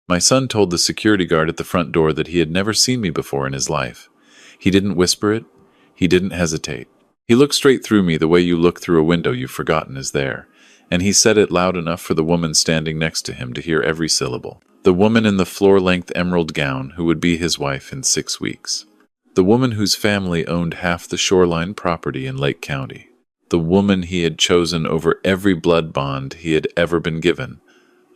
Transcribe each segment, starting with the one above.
My son told the security guard at the front door that he had never seen me before in his life. He didn't whisper it. He didn't hesitate. He looked straight through me the way you look through a window you've forgotten is there, and he said it loud enough for the woman standing next to him to hear every syllable. The woman in the floor-length emerald gown who would be his wife in 6 weeks. The woman whose family owned half the shoreline property in Lake County. The woman he had chosen over every blood bond he had ever been given.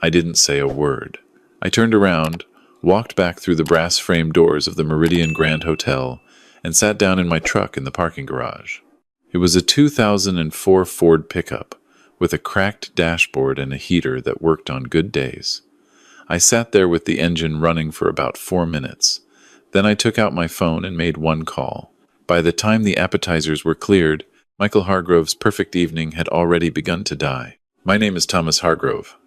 I didn't say a word. I turned around, walked back through the brass-framed doors of the Meridian Grand Hotel, and sat down in my truck in the parking garage. It was a 2004 Ford pickup, with a cracked dashboard and a heater that worked on good days. I sat there with the engine running for about 4 minutes. Then I took out my phone and made one call. By the time the appetizers were cleared, Michael Hargrove's perfect evening had already begun to die. My name is Thomas Hargrove.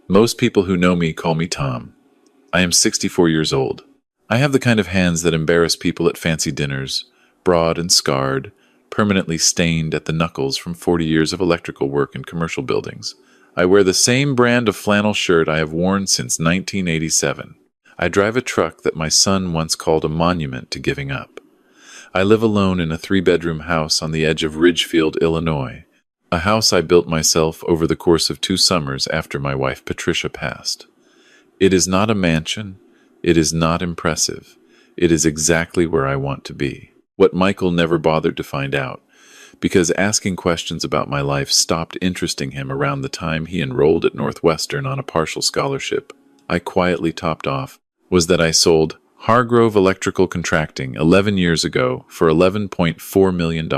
Most people who know me call me Tom. I am 64 years old. I have the kind of hands that embarrass people at fancy dinners, broad and scarred, permanently stained at the knuckles from 40 years of electrical work in commercial buildings. I wear the same brand of flannel shirt I have worn since 1987. I drive a truck that my son once called a monument to giving up. I live alone in a 3-bedroom house on the edge of Ridgefield, Illinois, a house I built myself over the course of 2 summers after my wife Patricia passed. It is not a mansion. It is not impressive. It is exactly where I want to be. What Michael never bothered to find out, because asking questions about my life stopped interesting him around the time he enrolled at Northwestern on a partial scholarship. I quietly topped off was that I sold Hargrove Electrical Contracting 11 years ago for $11.4 million.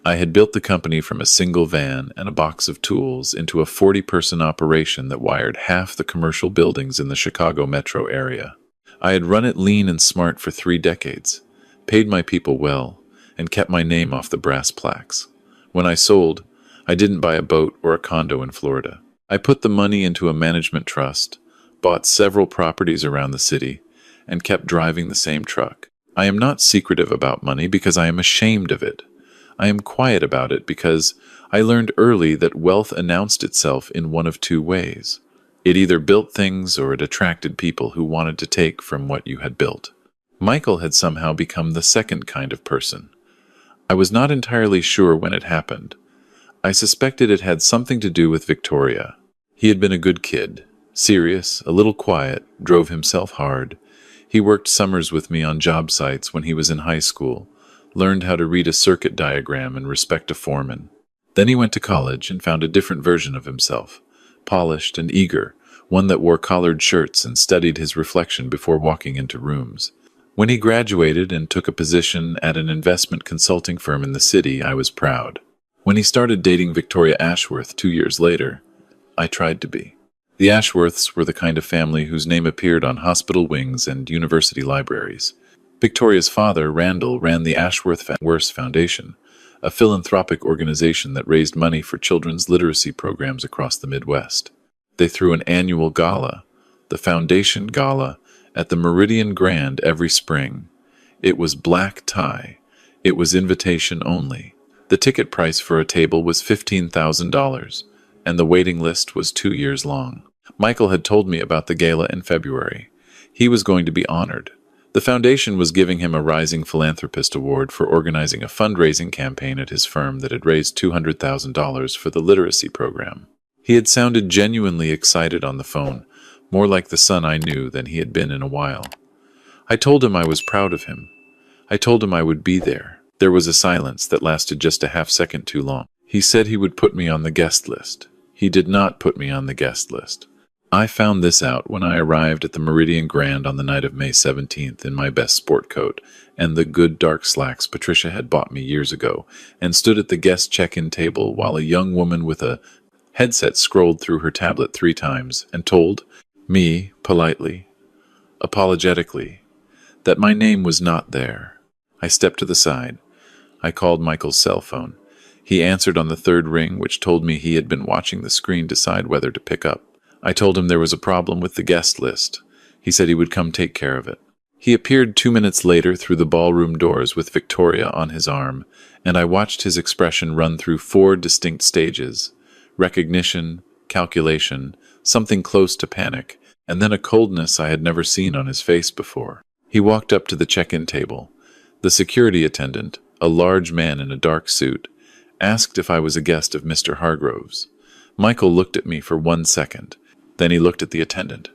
I had built the company from a single van and a box of tools into a 40-person operation that wired half the commercial buildings in the Chicago metro area. I had run it lean and smart for 3 decades, paid my people well, and kept my name off the brass plaques. When I sold, I didn't buy a boat or a condo in Florida. I put the money into a management trust, bought several properties around the city, and kept driving the same truck. I am not secretive about money because I am ashamed of it. I am quiet about it because I learned early that wealth announced itself in one of 2 ways. It either built things or it attracted people who wanted to take from what you had built. Michael had somehow become the second kind of person. I was not entirely sure when it happened. I suspected it had something to do with Victoria. He had been a good kid, serious, a little quiet, drove himself hard. He worked summers with me on job sites when he was in high school, learned how to read a circuit diagram and respect a foreman. Then he went to college and found a different version of himself, polished and eager, one that wore collared shirts and studied his reflection before walking into rooms. When he graduated and took a position at an investment consulting firm in the city, I was proud. When he started dating Victoria Ashworth 2 years later, I tried to be. The Ashworths were the kind of family whose name appeared on hospital wings and university libraries. Victoria's father, Randall, ran the Ashworth Foundation, a philanthropic organization that raised money for children's literacy programs across the Midwest. They threw an annual gala, the Foundation Gala, at the Meridian Grand every spring. It was black tie. It was invitation only. The ticket price for a table was $15,000, and the waiting list was 2 years long. Michael had told me about the gala in February. He was going to be honored. The foundation was giving him a Rising Philanthropist Award for organizing a fundraising campaign at his firm that had raised $200,000 for the literacy program. He had sounded genuinely excited on the phone, more like the son I knew than he had been in a while. I told him I was proud of him. I told him I would be there. There was a silence that lasted just a half-second too long. He said he would put me on the guest list. He did not put me on the guest list. I found this out when I arrived at the Meridian Grand on the night of May 17th in my best sport coat and the good dark slacks Patricia had bought me years ago, and stood at the guest check-in table while a young woman with a headset scrolled through her tablet 3 times and told me, politely, apologetically, that my name was not there. I stepped to the side. I called Michael's cell phone. He answered on the 3rd ring, which told me he had been watching the screen decide whether to pick up. I told him there was a problem with the guest list. He said he would come take care of it. He appeared 2 minutes later through the ballroom doors with Victoria on his arm, and I watched his expression run through 4 distinct stages: recognition, calculation, something close to panic, and then a coldness I had never seen on his face before. He walked up to the check-in table. The security attendant, a large man in a dark suit, asked if I was a guest of Mr. Hargrove's. Michael looked at me for 1 second. Then he looked at the attendant.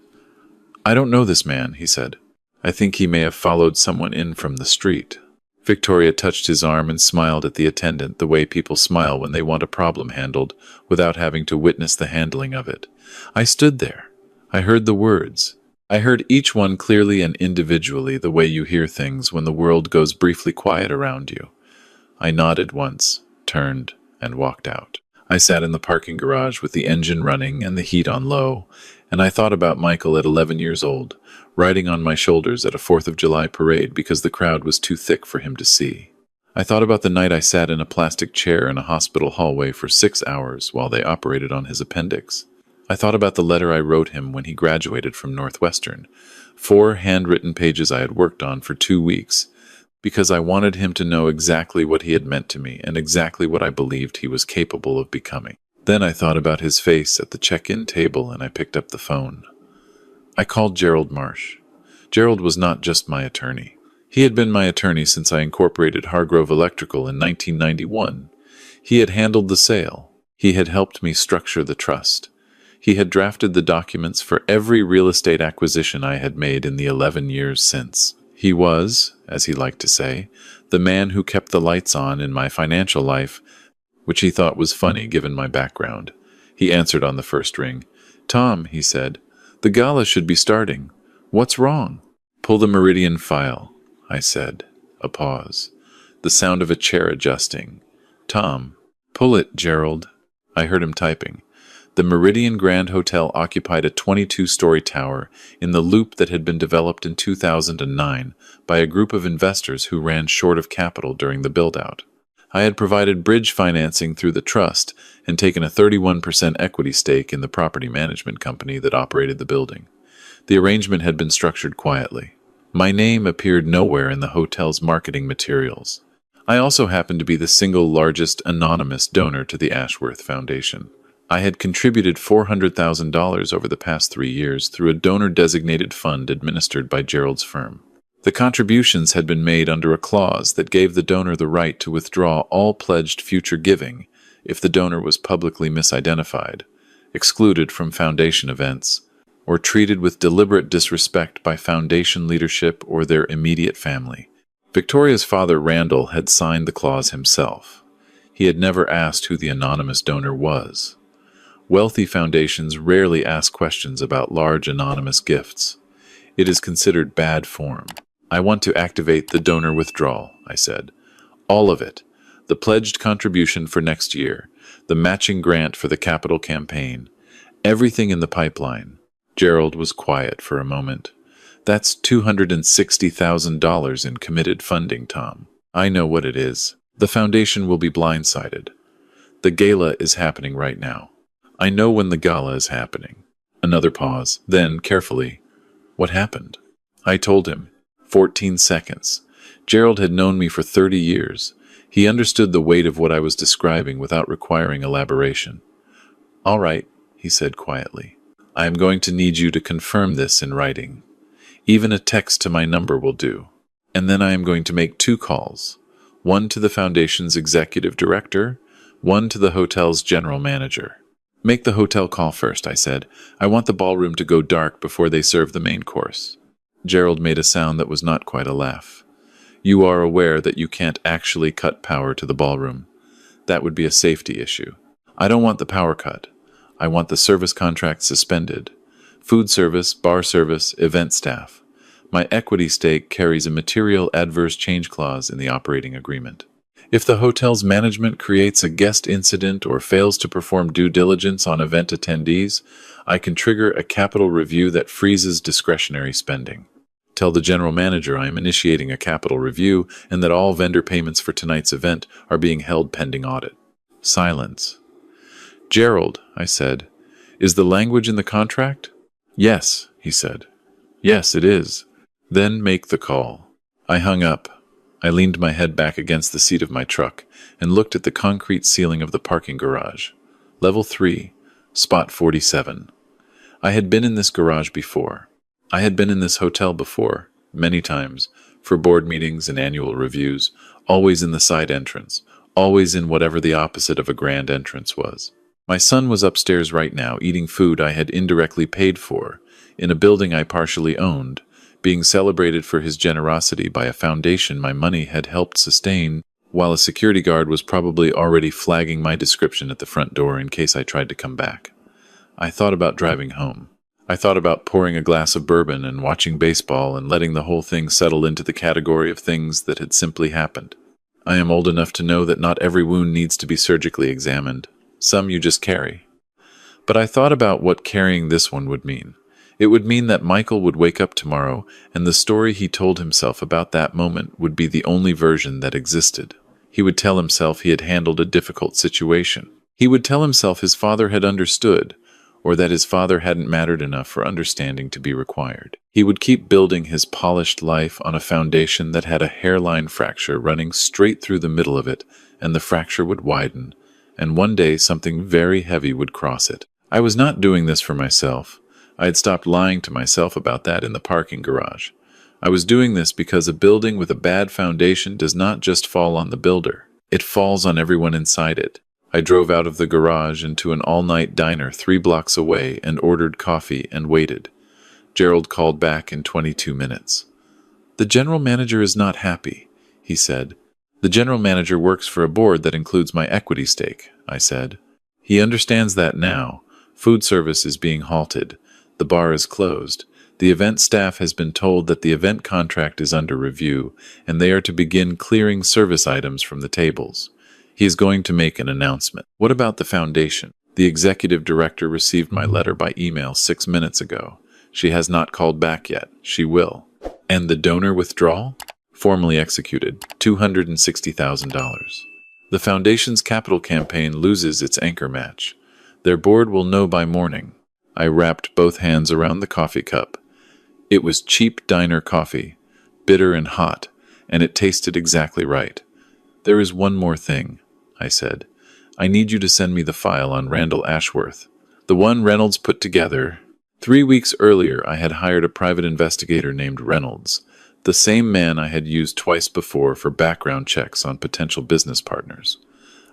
"I don't know this man," he said. "I think he may have followed someone in from the street." Victoria touched his arm and smiled at the attendant the way people smile when they want a problem handled without having to witness the handling of it. I stood there. I heard the words. I heard each one clearly and individually, the way you hear things when the world goes briefly quiet around you. I nodded once, turned, and walked out. I sat in the parking garage with the engine running and the heat on low, and I thought about Michael at 11 years old, riding on my shoulders at a 4th of July parade because the crowd was too thick for him to see. I thought about the night I sat in a plastic chair in a hospital hallway for 6 hours while they operated on his appendix. I thought about the letter I wrote him when he graduated from Northwestern, 4 handwritten pages I had worked on for 2 weeks, because I wanted him to know exactly what he had meant to me and exactly what I believed he was capable of becoming. Then I thought about his face at the check-in table and I picked up the phone. I called Gerald Marsh. Gerald was not just my attorney. He had been my attorney since I incorporated Hargrove Electrical in 1991. He had handled the sale. He had helped me structure the trust. He had drafted the documents for every real estate acquisition I had made in the 11 years since. He was, as he liked to say, the man who kept the lights on in my financial life, which he thought was funny given my background. He answered on the first ring. "Tom," he said, "the gala should be starting. What's wrong?" "Pull the Meridian file," I said. A pause. The sound of a chair adjusting. "Tom." "Pull it, Gerald." I heard him typing. The Meridian Grand Hotel occupied a 22-story tower in the loop that had been developed in 2009 by a group of investors who ran short of capital during the build-out. I had provided bridge financing through the trust and taken a 31% equity stake in the property management company that operated the building. The arrangement had been structured quietly. My name appeared nowhere in the hotel's marketing materials. I also happened to be the single largest anonymous donor to the Ashworth Foundation. I had contributed $400,000 over the past 3 years through a donor-designated fund administered by Gerald's firm. The contributions had been made under a clause that gave the donor the right to withdraw all pledged future giving if the donor was publicly misidentified, excluded from foundation events, or treated with deliberate disrespect by foundation leadership or their immediate family. Victoria's father, Randall, had signed the clause himself. He had never asked who the anonymous donor was. Wealthy foundations rarely ask questions about large anonymous gifts. It is considered bad form. "I want to activate the donor withdrawal," I said. "All of it. The pledged contribution for next year, the matching grant for the capital campaign, everything in the pipeline." Gerald was quiet for a moment. "That's $260,000 in committed funding, Tom. I know what it is. The foundation will be blindsided. The gala is happening right now. I know when the gala is happening." Another pause. Then, carefully, "What happened?" I told him. 14 seconds. Gerald had known me for 30 years. He understood the weight of what I was describing without requiring elaboration. "All right," he said quietly. "I am going to need you to confirm this in writing. Even a text to my number will do. And then I am going to make 2 calls. One to the foundation's executive director, one to the hotel's general manager." "Make the hotel call first," I said. "I want the ballroom to go dark before they serve the main course." Gerald made a sound that was not quite a laugh. "You are aware that you can't actually cut power to the ballroom. That would be a safety issue. I don't want the power cut. I want the service contract suspended. Food service, bar service, event staff. My equity stake carries a material adverse change clause in the operating agreement. If the hotel's management creates a guest incident or fails to perform due diligence on event attendees, I can trigger a capital review that freezes discretionary spending. Tell the general manager I am initiating a capital review and that all vendor payments for tonight's event are being held pending audit." Silence. "Gerald," I said, "is the language in the contract?" "Yes," he said. "Yes, it is." "Then make the call." I hung up. I leaned my head back against the seat of my truck and looked at the concrete ceiling of the parking garage. Level 3, spot 47. I had been in this garage before. I had been in this hotel before, many times, for board meetings and annual reviews, always in the side entrance, always in whatever the opposite of a grand entrance was. My son was upstairs right now, eating food I had indirectly paid for, in a building I partially owned, being celebrated for his generosity by a foundation my money had helped sustain, while a security guard was probably already flagging my description at the front door in case I tried to come back. I thought about driving home. I thought about pouring a glass of bourbon and watching baseball and letting the whole thing settle into the category of things that had simply happened. I am old enough to know that not every wound needs to be surgically examined. Some you just carry. But I thought about what carrying this one would mean. It would mean that Michael would wake up tomorrow, and the story he told himself about that moment would be the only version that existed. He would tell himself he had handled a difficult situation. He would tell himself his father had understood, or that his father hadn't mattered enough for understanding to be required. He would keep building his polished life on a foundation that had a hairline fracture running straight through the middle of it, and the fracture would widen, and one day something very heavy would cross it. I was not doing this for myself. I had stopped lying to myself about that in the parking garage. I was doing this because a building with a bad foundation does not just fall on the builder. It falls on everyone inside it. I drove out of the garage into an all-night diner 3 blocks away and ordered coffee and waited. Gerald called back in 22 minutes. "The general manager is not happy," he said. "The general manager works for a board that includes my equity stake," I said. "He understands that now. Food service is being halted. The bar is closed. The event staff has been told that the event contract is under review, and they are to begin clearing service items from the tables. He is going to make an announcement." "What about the foundation?" "The executive director received my letter by email 6 minutes ago. She has not called back yet. She will." "And the donor withdrawal?" "Formally executed. $260,000. The foundation's capital campaign loses its anchor match. Their board will know by morning." I wrapped both hands around the coffee cup. It was cheap diner coffee, bitter and hot, and it tasted exactly right. "There is one more thing," I said. "I need you to send me the file on Randall Ashworth. The one Reynolds put together. 3 weeks earlier, I had hired a private investigator named Reynolds, the same man I had used twice before for background checks on potential business partners.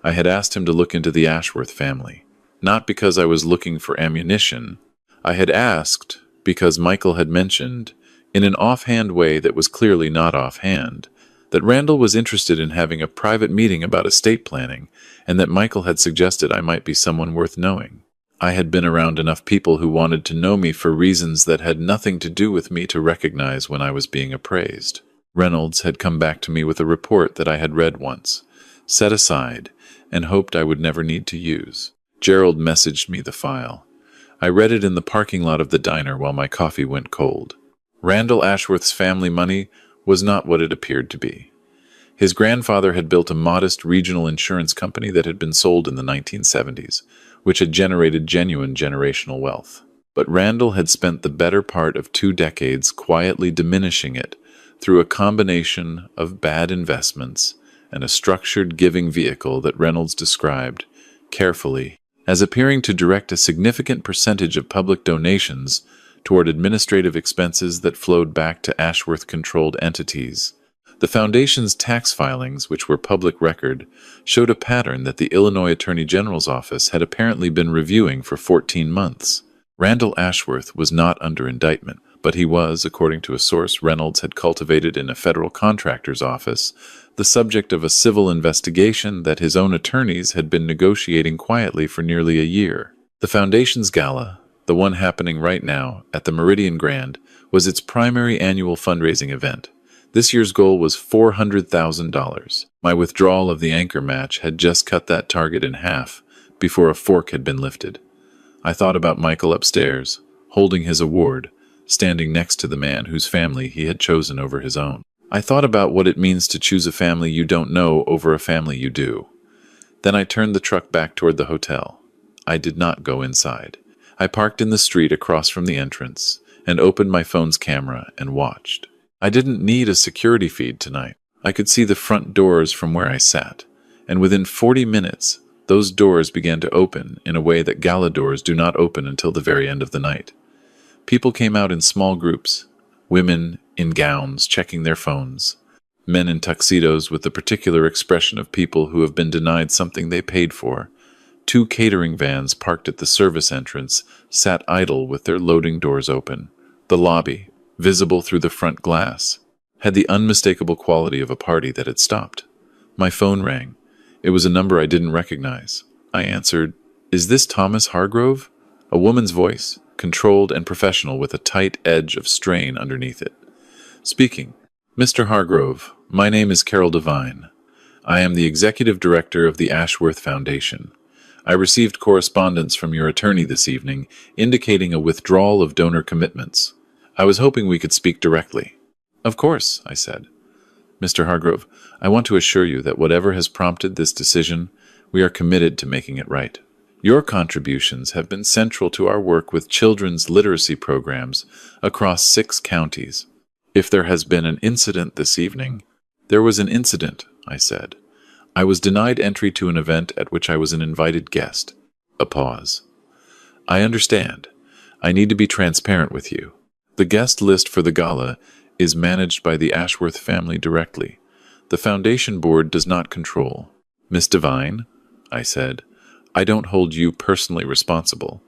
I had asked him to look into the Ashworth family. Not because I was looking for ammunition. I had asked because Michael had mentioned, in an offhand way that was clearly not offhand, that Randall was interested in having a private meeting about estate planning, and that Michael had suggested I might be someone worth knowing. I had been around enough people who wanted to know me for reasons that had nothing to do with me to recognize when I was being appraised. Reynolds had come back to me with a report that I had read once, set aside, and hoped I would never need to use. Gerald messaged me the file. I read it in the parking lot of the diner while my coffee went cold. Randall Ashworth's family money was not what it appeared to be. His grandfather had built a modest regional insurance company that had been sold in the 1970s, which had generated genuine generational wealth. But Randall had spent the better part of 2 decades quietly diminishing it through a combination of bad investments and a structured giving vehicle that Reynolds described, carefully, as appearing to direct a significant percentage of public donations toward administrative expenses that flowed back to Ashworth-controlled entities. The Foundation's tax filings, which were public record, showed a pattern that the Illinois Attorney General's office had apparently been reviewing for 14 months. Randall Ashworth was not under indictment, but he was, according to a source Reynolds had cultivated in a federal contractor's office, the subject of a civil investigation that his own attorneys had been negotiating quietly for nearly a year. The Foundation's gala, the one happening right now at the Meridian Grand, was its primary annual fundraising event. This year's goal was $400,000. My withdrawal of the anchor match had just cut that target in half before a fork had been lifted. I thought about Michael upstairs, holding his award, standing next to the man whose family he had chosen over his own. I thought about what it means to choose a family you don't know over a family you do. Then I turned the truck back toward the hotel. I did not go inside. I parked in the street across from the entrance and opened my phone's camera and watched. I didn't need a security feed tonight. I could see the front doors from where I sat, and within 40 minutes, Those doors began to open in a way that gala doors do not open until the very end of the night. People came out in small groups, women in gowns checking their phones, men in tuxedos with the particular expression of people who have been denied something they paid for. Two catering vans parked at the service entrance sat idle with their loading doors open. The lobby, visible through the front glass, had the unmistakable quality of a party that had stopped. My phone rang. It was a number I didn't recognize. I answered, "Is this Thomas Hargrove?" A woman's voice, controlled and professional with a tight edge of strain underneath it. Speaking. "Mr. Hargrove, my name is Carol Devine. I am the executive director of the Ashworth Foundation. I received correspondence from your attorney this evening indicating a withdrawal of donor commitments. I was hoping we could speak directly." "Of course," I said. "Mr. Hargrove, I want to assure you that whatever has prompted this decision, we are committed to making it right. Your contributions have been central to our work with children's literacy programs across 6 counties. If there has been an incident this evening—" "There was an incident," I said. "I was denied entry to an event at which I was an invited guest." A pause. "I understand. I need to be transparent with you. The guest list for the gala is managed by the Ashworth family directly. The foundation board does not control." "Miss Devine," I said, "I don't hold you personally responsible.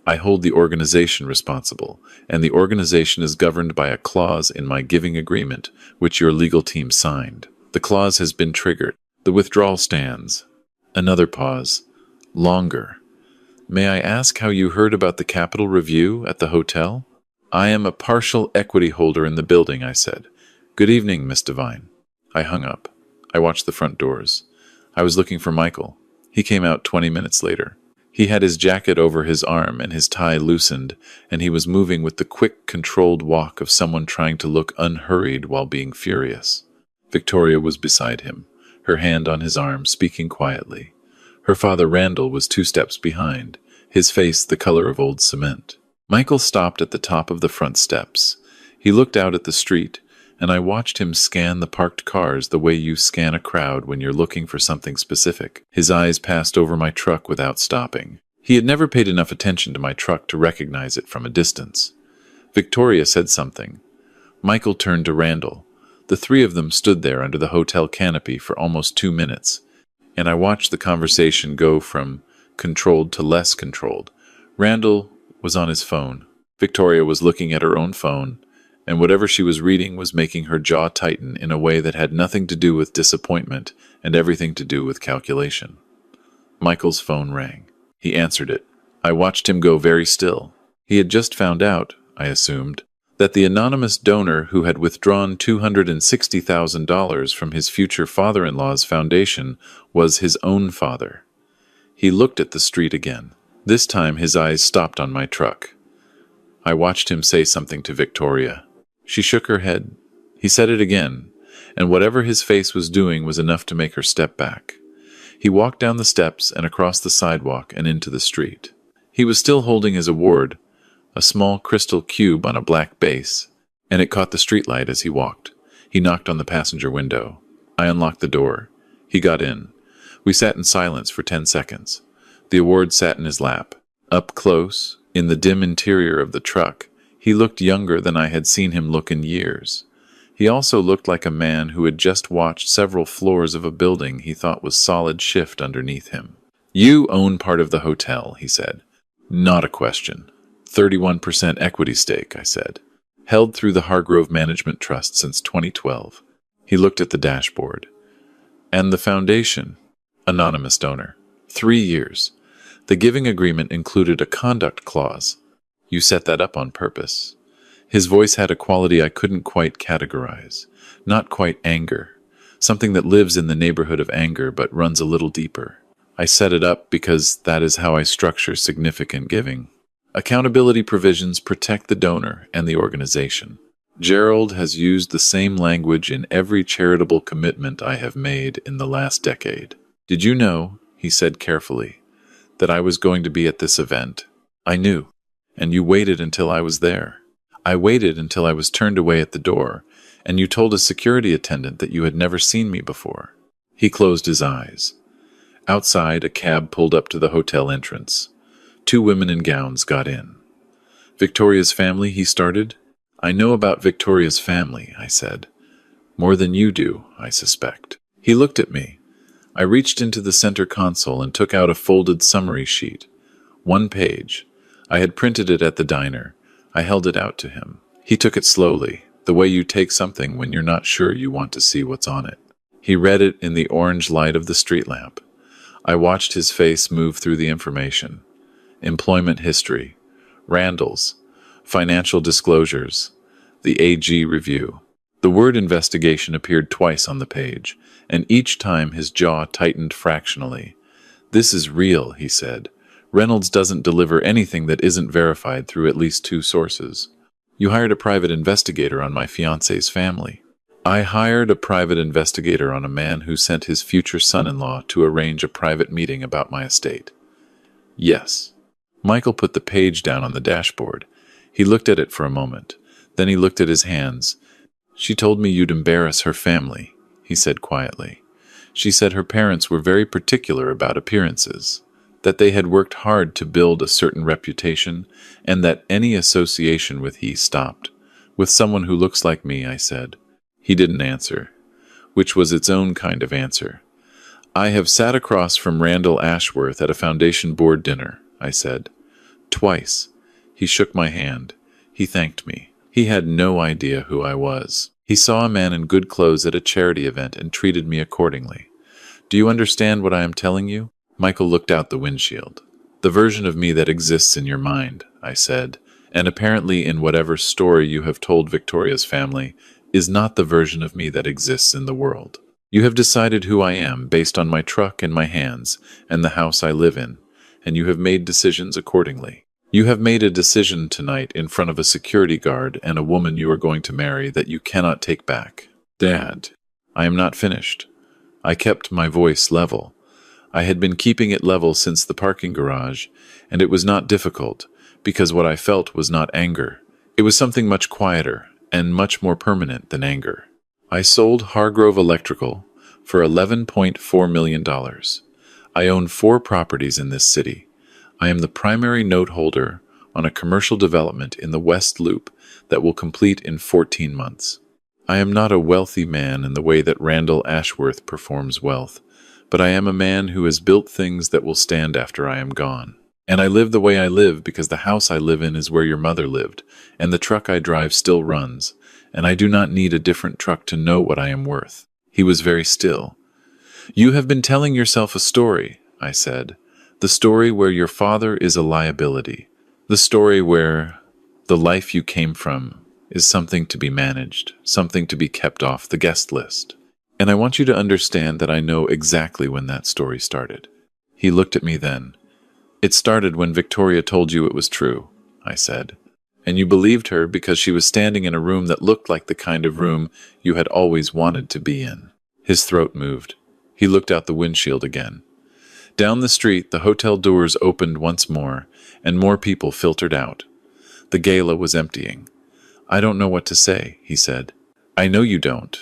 I hold the organization responsible, and the organization is governed by a clause in my giving agreement, which your legal team signed. The clause has been triggered. The withdrawal stands." Another pause. Longer. "May I ask how you heard about the Capitol Review at the hotel?" "I am a partial equity holder in the building," I said. "Good evening, Miss Devine." I hung up. I watched the front doors. I was looking for Michael. He came out 20 minutes later. He had his jacket over his arm and his tie loosened, and he was moving with the quick, controlled walk of someone trying to look unhurried while being furious. Victoria was beside him, her hand on his arm, speaking quietly. Her father, Randall, was 2 steps behind, his face the color of old cement. Michael stopped at the top of the front steps. He looked out at the street, and I watched him scan the parked cars the way you scan a crowd when you're looking for something specific. His eyes passed over my truck without stopping. He had never paid enough attention to my truck to recognize it from a distance. Victoria said something. Michael turned to Randall. The 3 of them stood there under the hotel canopy for almost 2 minutes, and I watched the conversation go from controlled to less controlled. Randall was on his phone. Victoria was looking at her own phone, and whatever she was reading was making her jaw tighten in a way that had nothing to do with disappointment and everything to do with calculation. Michael's phone rang. He answered it. I watched him go very still. He had just found out, I assumed, that the anonymous donor who had withdrawn $260,000 from his future father-in-law's foundation was his own father. He looked at the street again. This time his eyes stopped on my truck. I watched him say something to Victoria. She shook her head. He said it again, and whatever his face was doing was enough to make her step back. He walked down the steps and across the sidewalk and into the street. He was still holding his award, a small crystal cube on a black base, and it caught the streetlight as he walked. He knocked on the passenger window. I unlocked the door. He got in. We sat in silence for 10 seconds. The award sat in his lap. Up close, in the dim interior of the truck, he looked younger than I had seen him look in years. He also looked like a man who had just watched several floors of a building he thought was solid shift underneath him. "You own part of the hotel," he said. "Not a question." 31% equity stake, I said. "Held through the Hargrove Management Trust since 2012. He looked at the dashboard. "And the foundation?" "Anonymous donor. 3 years. The giving agreement included a conduct clause." "You set that up on purpose." His voice had a quality I couldn't quite categorize. Not quite anger. Something that lives in the neighborhood of anger but runs a little deeper. "I set it up because that is how I structure significant giving. Accountability provisions protect the donor and the organization. Gerald has used the same language in every charitable commitment I have made in the last decade. Did you know," he said carefully, "that I was going to be at this event? I knew, and you waited until I was there. I waited until I was turned away at the door, and you told a security attendant that you had never seen me before." He closed his eyes. Outside, a cab pulled up to the hotel entrance. Two women in gowns got in. Victoria's family, he started. I know about Victoria's family, I said. More than you do, I suspect. He looked at me. I reached into the center console and took out a folded summary sheet. 1 page. I had printed it at the diner. I held it out to him. He took it slowly, the way you take something when you're not sure you want to see what's on it. He read it in the orange light of the street lamp. I watched his face move through the information. Employment history, Randall's, financial disclosures, the AG review. The word investigation appeared twice on the page, and each time his jaw tightened fractionally. This is real, he said. Reynolds doesn't deliver anything that isn't verified through at least 2 sources. You hired a private investigator on my fiancé's family. I hired a private investigator on a man who sent his future son-in-law to arrange a private meeting about my estate. Yes. Michael put the page down on the dashboard. He looked at it for a moment. Then he looked at his hands. She told me you'd embarrass her family, he said quietly. She said her parents were very particular about appearances, that they had worked hard to build a certain reputation, and that any association with he stopped. With someone who looks like me, I said. He didn't answer, which was its own kind of answer. I have sat across from Randall Ashworth at a foundation board dinner, I said. Twice. He shook my hand. He thanked me. He had no idea who I was. He saw a man in good clothes at a charity event and treated me accordingly. Do you understand what I am telling you? Michael looked out the windshield. The version of me that exists in your mind, I said, and apparently in whatever story you have told Victoria's family, is not the version of me that exists in the world. You have decided who I am based on my truck and my hands and the house I live in, and you have made decisions accordingly. You have made a decision tonight in front of a security guard and a woman you are going to marry that you cannot take back. Dad, I am not finished. I kept my voice level. I had been keeping it level since the parking garage, and it was not difficult, because what I felt was not anger. It was something much quieter and much more permanent than anger. I sold Hargrove Electrical for $11.4 million. I own 4 properties in this city. I am the primary note holder on a commercial development in the West Loop that will complete in 14 months. I am not a wealthy man in the way that Randall Ashworth performs wealth, but I am a man who has built things that will stand after I am gone. And I live the way I live because the house I live in is where your mother lived, and the truck I drive still runs, and I do not need a different truck to know what I am worth. He was very still. You have been telling yourself a story, I said. The story where your father is a liability. The story where the life you came from is something to be managed, something to be kept off the guest list. And I want you to understand that I know exactly when that story started. He looked at me then. It started when Victoria told you it was true, I said. And you believed her because she was standing in a room that looked like the kind of room you had always wanted to be in. His throat moved. He looked out the windshield again. Down the street, the hotel doors opened once more, and more people filtered out. The gala was emptying. I don't know what to say, he said. I know you don't.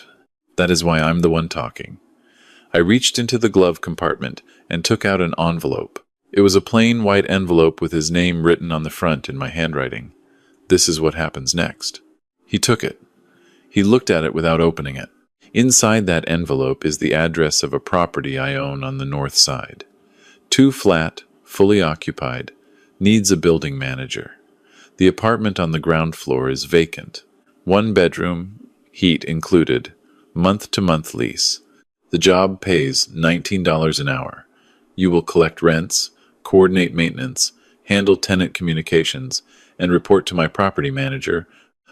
That is why I'm the one talking. I reached into the glove compartment and took out an envelope. It was a plain white envelope with his name written on the front in my handwriting. This is what happens next. He took it. He looked at it without opening it. Inside that envelope is the address of a property I own on the north side. 2 flat, fully occupied, needs a building manager. The apartment on the ground floor is vacant. 1 bedroom, heat included, month-to-month lease. The job pays $19 an hour. You will collect rents, coordinate maintenance, handle tenant communications, and report to my property manager,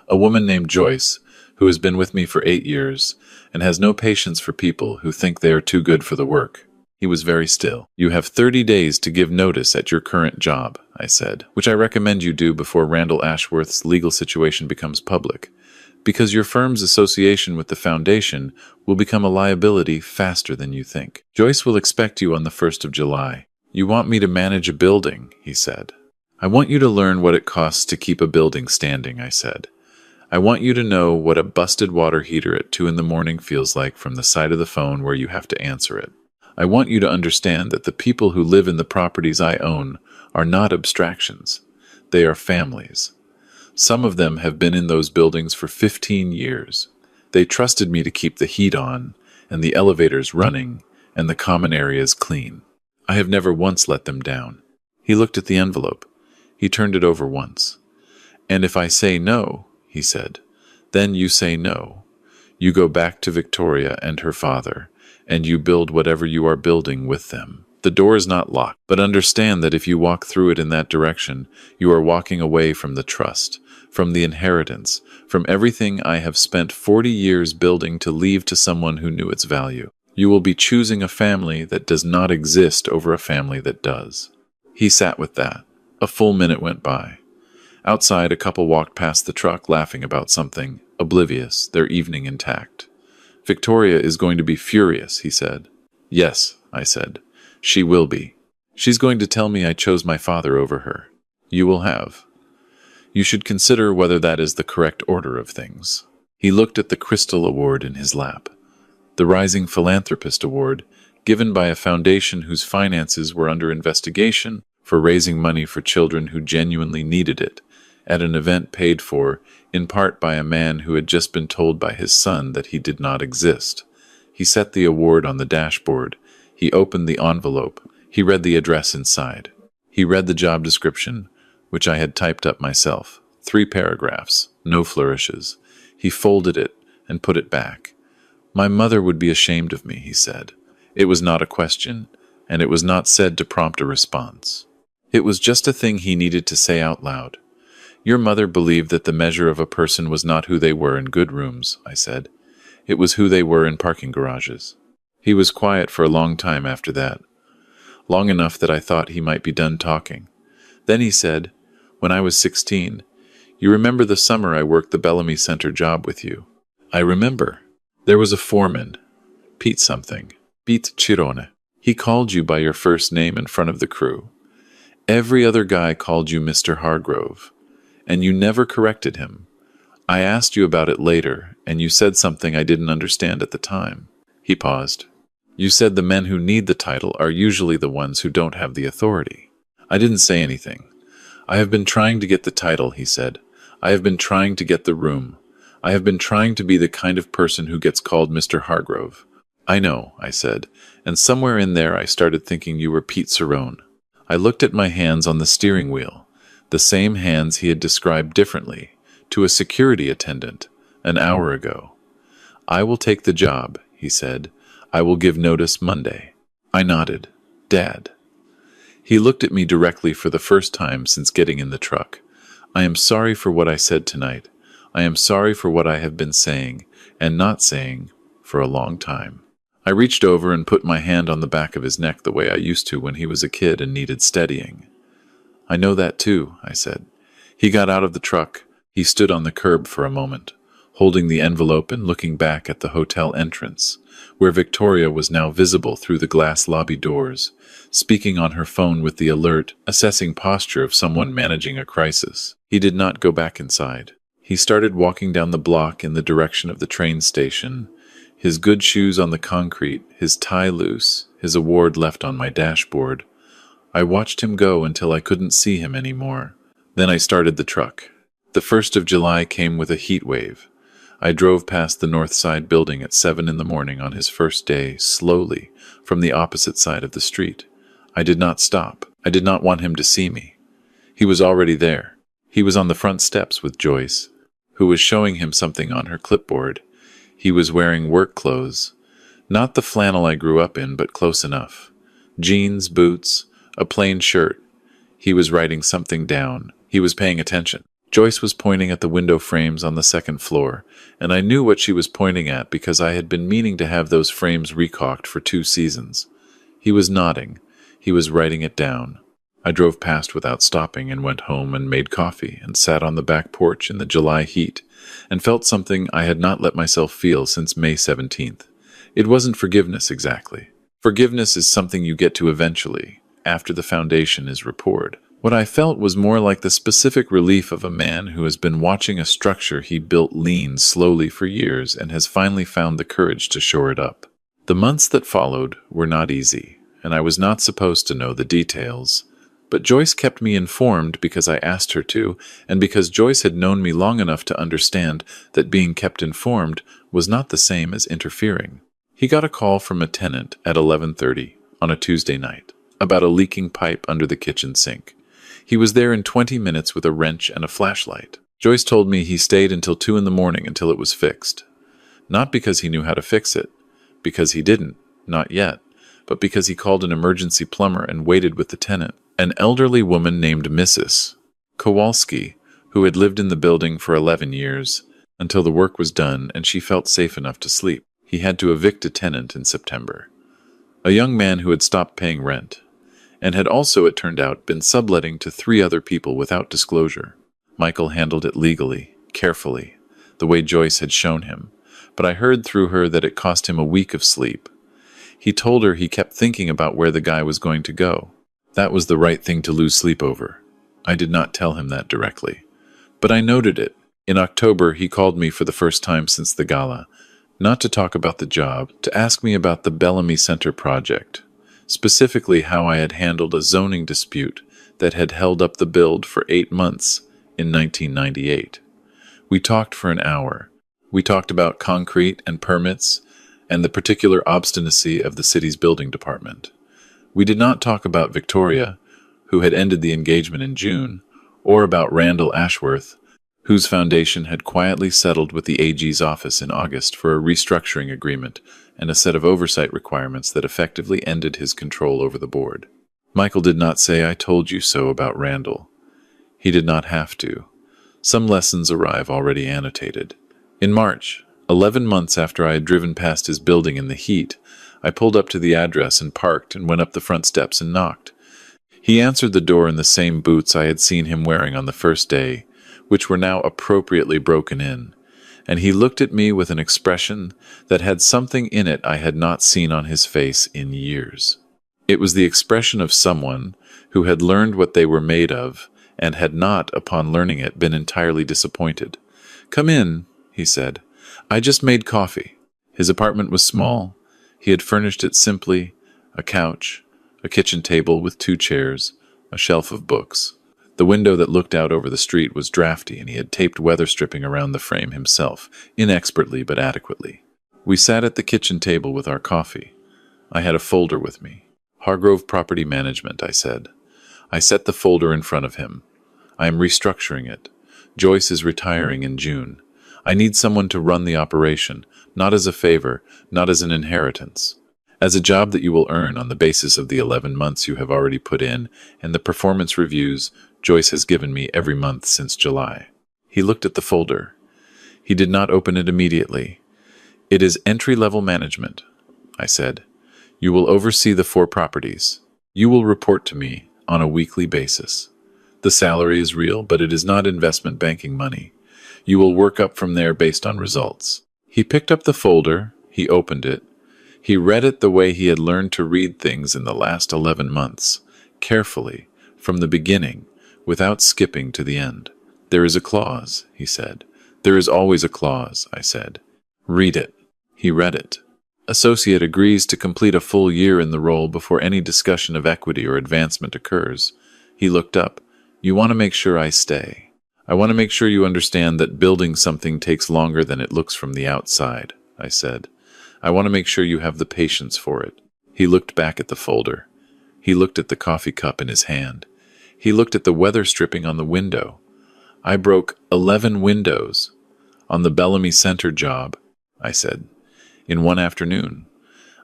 a woman named Joyce, who has been with me for 8 years and has no patience for people who think they are too good for the work. He was very still. You have 30 days to give notice at your current job, I said, which I recommend you do before Randall Ashworth's legal situation becomes public, because your firm's association with the foundation will become a liability faster than you think. Joyce will expect you on the 1st of July. You want me to manage a building, he said. I want you to learn what it costs to keep a building standing, I said. I want you to know what a busted water heater at 2 in the morning feels like from the side of the phone where you have to answer it. I want you to understand that the people who live in the properties I own are not abstractions. They are families. Some of them have been in those buildings for 15 years. They trusted me to keep the heat on, and the elevators running, and the common areas clean. I have never once let them down. He looked at the envelope. He turned it over once. And if I say no, he said, then you say no. You go back to Victoria and her father, and you build whatever you are building with them. The door is not locked, but understand that if you walk through it in that direction, you are walking away from the trust, from the inheritance, from everything I have spent 40 years building to leave to someone who knew its value. You will be choosing a family that does not exist over a family that does. He sat with that. A full minute went by. Outside, a couple walked past the truck laughing about something, oblivious, their evening intact. Victoria is going to be furious, he said. Yes, I said. She will be. She's going to tell me I chose my father over her. You will have. You should consider whether that is the correct order of things. He looked at the Crystal Award in his lap. The Rising Philanthropist Award, given by a foundation whose finances were under investigation for raising money for children who genuinely needed it, at an event paid for, in part by a man who had just been told by his son that he did not exist. He set the award on the dashboard. He opened the envelope. He read the address inside. He read the job description, which I had typed up myself. 3 paragraphs, no flourishes. He folded it and put it back. My mother would be ashamed of me, he said. It was not a question, and it was not said to prompt a response. It was just a thing he needed to say out loud. Your mother believed that the measure of a person was not who they were in good rooms, I said. It was who they were in parking garages. He was quiet for a long time after that, long enough that I thought he might be done talking. Then he said, when I was 16, you remember the summer I worked the Bellamy Center job with you? I remember. There was a foreman, Pete something, Pete Chirone. He called you by your first name in front of the crew. Every other guy called you Mr. Hargrove, and you never corrected him. I asked you about it later, and you said something I didn't understand at the time. He paused. You said the men who need the title are usually the ones who don't have the authority. I didn't say anything. I have been trying to get the title, he said. I have been trying to get the room. I have been trying to be the kind of person who gets called Mr. Hargrove. I know, I said, and somewhere in there I started thinking you were Pete Cerrone. I looked at my hands on the steering wheel, the same hands he had described differently, to a security attendant, an hour ago. I will take the job, he said. I will give notice Monday. I nodded. Dad. He looked at me directly for the first time since getting in the truck. I am sorry for what I said tonight. I am sorry for what I have been saying, and not saying, for a long time. I reached over and put my hand on the back of his neck the way I used to when he was a kid and needed steadying. I know that too, I said. He got out of the truck. He stood on the curb for a moment, holding the envelope and looking back at the hotel entrance, where Victoria was now visible through the glass lobby doors, speaking on her phone with the alert, assessing posture of someone managing a crisis. He did not go back inside. He started walking down the block in the direction of the train station, his good shoes on the concrete, his tie loose, his award left on my dashboard. I watched him go until I couldn't see him anymore. Then I started the truck. The 1st of July came with a heat wave. I drove past the North Side building at 7 in the morning on his first day, slowly, from the opposite side of the street. I did not stop. I did not want him to see me. He was already there. He was on the front steps with Joyce, who was showing him something on her clipboard. He was wearing work clothes. Not the flannel I grew up in, but close enough. Jeans, boots, a plain shirt. He was writing something down. He was paying attention. Joyce was pointing at the window frames on the 2nd floor, and I knew what she was pointing at because I had been meaning to have those frames recaulked for 2 seasons. He was nodding. He was writing it down. I drove past without stopping and went home and made coffee and sat on the back porch in the July heat and felt something I had not let myself feel since May 17th. It wasn't forgiveness exactly. Forgiveness is something you get to eventually, after the foundation is repoured. What I felt was more like the specific relief of a man who has been watching a structure he built lean slowly for years and has finally found the courage to shore it up. The months that followed were not easy, and I was not supposed to know the details. But Joyce kept me informed because I asked her to, and because Joyce had known me long enough to understand that being kept informed was not the same as interfering. He got a call from a tenant at 11:30 on a Tuesday night about a leaking pipe under the kitchen sink. He was there in 20 minutes with a wrench and a flashlight. Joyce told me he stayed until 2 in the morning until it was fixed. Not because he knew how to fix it, because he didn't, not yet, but because he called an emergency plumber and waited with the tenant, an elderly woman named Mrs. Kowalski, who had lived in the building for 11 years, until the work was done and she felt safe enough to sleep. He had to evict a tenant in September, a young man who had stopped paying rent, and had also, it turned out, been subletting to 3 other people without disclosure. Michael handled it legally, carefully, the way Joyce had shown him, but I heard through her that it cost him a week of sleep. He told her he kept thinking about where the guy was going to go. That was the right thing to lose sleep over. I did not tell him that directly, but I noted it. In October, he called me for the first time since the gala, not to talk about the job, to ask me about the Bellamy Center project, specifically how I had handled a zoning dispute that had held up the build for 8 months in 1998. We talked for an hour. We talked about concrete and permits and the particular obstinacy of the city's building department. We did not talk about Victoria, who had ended the engagement in June, or about Randall Ashworth, whose foundation had quietly settled with the AG's office in August for a restructuring agreement and a set of oversight requirements that effectively ended his control over the board. Michael did not say, "I told you so" about Randall. He did not have to. Some lessons arrive already annotated. In March, 11 months after I had driven past his building in the heat, I pulled up to the address and parked and went up the front steps and knocked. He answered the door in the same boots I had seen him wearing on the first day, which were now appropriately broken in, and he looked at me with an expression that had something in it I had not seen on his face in years. It was the expression of someone who had learned what they were made of and had not, upon learning it, been entirely disappointed. "Come in," he said. "I just made coffee." His apartment was small. He had furnished it simply: a couch, a kitchen table with 2 chairs, a shelf of books. The window that looked out over the street was drafty, and he had taped weather stripping around the frame himself, inexpertly but adequately. We sat at the kitchen table with our coffee. I had a folder with me. "Hargrove Property Management," I said. I set the folder in front of him. "I am restructuring it. Joyce is retiring in June. I need someone to run the operation, not as a favor, not as an inheritance. As a job that you will earn on the basis of the 11 months you have already put in and the performance reviews Joyce has given me every month since July." He looked at the folder. He did not open it immediately. "It is entry-level management," I said. "You will oversee the 4 properties. You will report to me on a weekly basis. The salary is real, but it is not investment banking money. You will work up from there based on results." He picked up the folder. He opened it. He read it the way he had learned to read things in the last 11 months, carefully, from the beginning, without skipping to the end. "There is a clause," he said. "There is always a clause," I said. "Read it." He read it. "Associate agrees to complete a full year in the role before any discussion of equity or advancement occurs." He looked up. "You want to make sure I stay. I want to make sure you understand that building something takes longer than it looks from the outside," I said. "I want to make sure you have the patience for it." He looked back at the folder. He looked at the coffee cup in his hand. He looked at the weather stripping on the window. "I broke 11 windows on the Bellamy Center job," I said, "in one afternoon.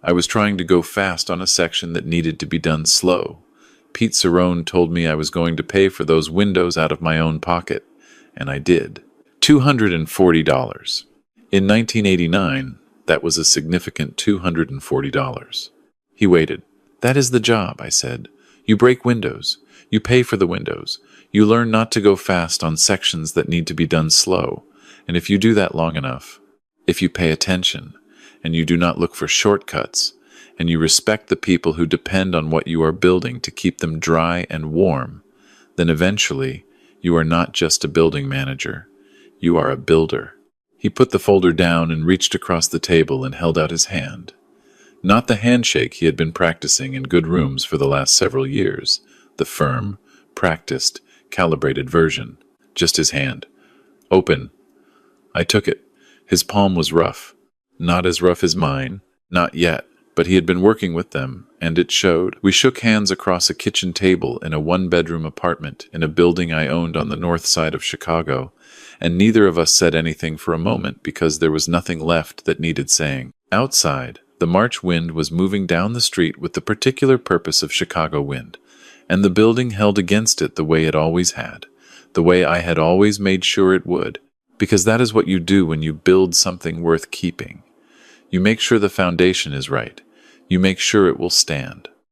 I was trying to go fast on a section that needed to be done slow. Pete Cerrone told me I was going to pay for those windows out of my own pocket, and I did. $240. In 1989, that was a significant $240. He waited. "That is the job," I said. "You break windows. You pay for the windows. You learn not to go fast on sections that need to be done slow. And if you do that long enough, if you pay attention, and you do not look for shortcuts, and you respect the people who depend on what you are building to keep them dry and warm, then eventually you are not just a building manager. You are a builder." He put the folder down and reached across the table and held out his hand. Not the handshake he had been practicing in good rooms for the last several years. The firm, practiced, calibrated version. Just his hand. Open. I took it. His palm was rough. Not as rough as mine. Not yet. But he had been working with them, and it showed. We shook hands across a kitchen table in a one-bedroom apartment in a building I owned on the north side of Chicago, and neither of us said anything for a moment because there was nothing left that needed saying. Outside, the March wind was moving down the street with the particular purpose of Chicago wind, and the building held against it the way it always had, the way I had always made sure it would, because that is what you do when you build something worth keeping. You make sure the foundation is right. You make sure it will stand.